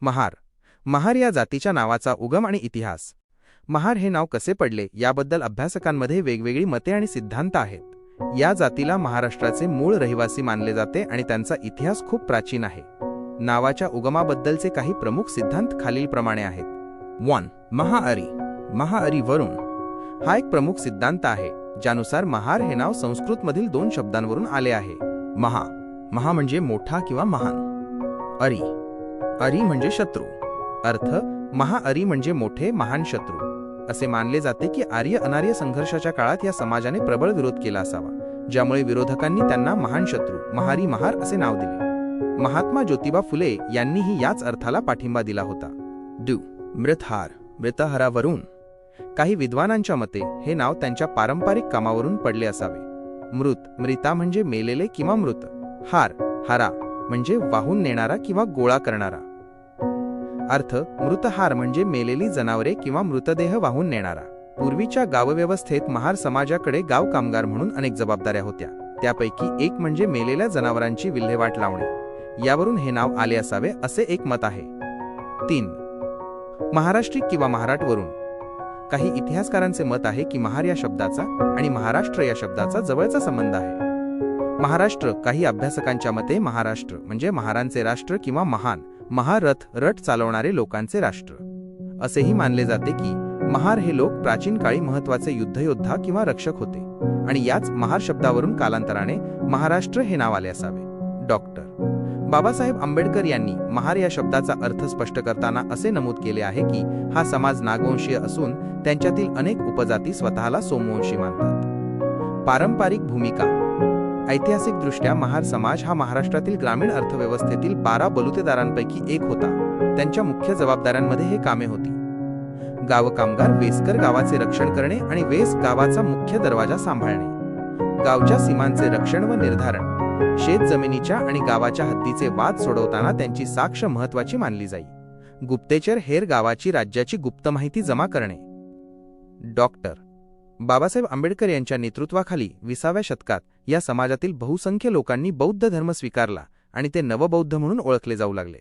महार. महार या जातीच्या नावाचा उगम आणि इतिहास. महार हे नाव कसे पडले याबद्दल अभ्यासकांमध्ये वेगवेगळी मते आणि सिद्धांत आहेत. या जातीला महाराष्ट्राचे मूळ रहिवासी मानले जाते आणि त्यांचा इतिहास खूप प्राचीन आहे. नावाच्या उगमाबद्दलचे काही प्रमुख सिद्धांत खालीलप्रमाणे आहेत. 1. महाअरी. महाअरी वरून. हा एक प्रमुख सिद्धांत आहे ज्यानुसार महार हे नाव संस्कृतमधील 2 शब्दांवरून आले आहे. महा. महा म्हणजे मोठा किंवा महान. अरी. अरी म्हणजे शत्रू. अर्थ महाअरी म्हणजे मोठे महान शत्रू. असे मानले जाते की आर्य अनार्य संघर्षाच्या काळात या समाजाने प्रबळ विरोध केला असावा, ज्यामुळे विरोधकांनी त्यांना महान शत्रू महारी महार असे नाव दिले. महात्मा ज्योतिबा फुले यांनीही याच अर्थाला पाठिंबा दिला होता. 2. मृतहार. मृतहारावरून. काही विद्वानांच्या मते हे नाव त्यांच्या पारंपरिक कामावरून पडले असावे. मृत. मृता म्हणजे मेलेले किंवा मृत. हार. हारा म्हणजे वाहून नेणारा किंवा गोळा करणारा. अर्थ मृतहार म्हणजे मेलेली जनावरे किंवा मृतदेह वाहून नेणारा. पूर्वीच्या गावव्यवस्थेत महार समाजाकडे गाव कामगार म्हणून अनेक जबाबदाऱ्या होत्या. त्यापैकी एक म्हणजे मेलेल्या जनावरांची विल्हेवाट लावणे. यावरून हे नाव आले असावे असे एक मत आहे. 3. महाराष्ट्री किंवा महाराटवरून. काही इतिहासकारांचे मत आहे की महार या शब्दाचा आणि महाराष्ट्र या शब्दाचा जवळचा संबंध आहे. महाराष्ट्र. काही अभ्यासकांच्या मते महाराष्ट्र म्हणजे महारांचे राष्ट्र किंवा महान महारथ रथ चालवणारे लोकांचे राष्ट्र. असेही मानले जाते की महार हे लोक प्राचीन काळी महत्त्वाचे युद्धयोद्धा किंवा रक्षक होते आणि याच महार शब्दावरून कालांतराने महाराष्ट्र हे नाव आले असावे. डॉक्टर बाबासाहेब आंबेडकर यांनी महार या शब्दाचा अर्थ स्पष्ट करताना असे नमूद केले आहे की हा समाज नागवंशीय असून त्यांच्यातील अनेक उपजाती स्वतःला सोमवंशी मानतात. पारंपरिक भूमिका. ऐतिहासिकदृष्ट्या महार समाज हा महाराष्ट्रातील ग्रामीण अर्थव्यवस्थेतील 12 बलुतेदारांपैकी एक होता. त्यांच्या मुख्य जबाबदाऱ्यांमध्ये हे कामे होती. गाव कामगार. वेसकर गावाचे रक्षण करणे आणि वेस गावाचा मुख्य दरवाजा सांभाळणे. गावच्या सीमांचे रक्षण व निर्धारण. शेत जमिनीच्या आणि गावाच्या हद्दीचे वाद सोडवताना त्यांची साक्ष महत्त्वाची मानली जाई. गुप्तेचर. हेर गावाची राज्याची गुप्त माहिती जमा करणे. डॉक्टर बाबासाहेब आंबेडकर यांच्या नेतृत्वाखाली 20व्या शतकात या समाजातील बहुसंख्य लोकांनी बौद्ध धर्म स्वीकारला आणि ते नवबौद्ध म्हणून ओळखले जाऊ लागले.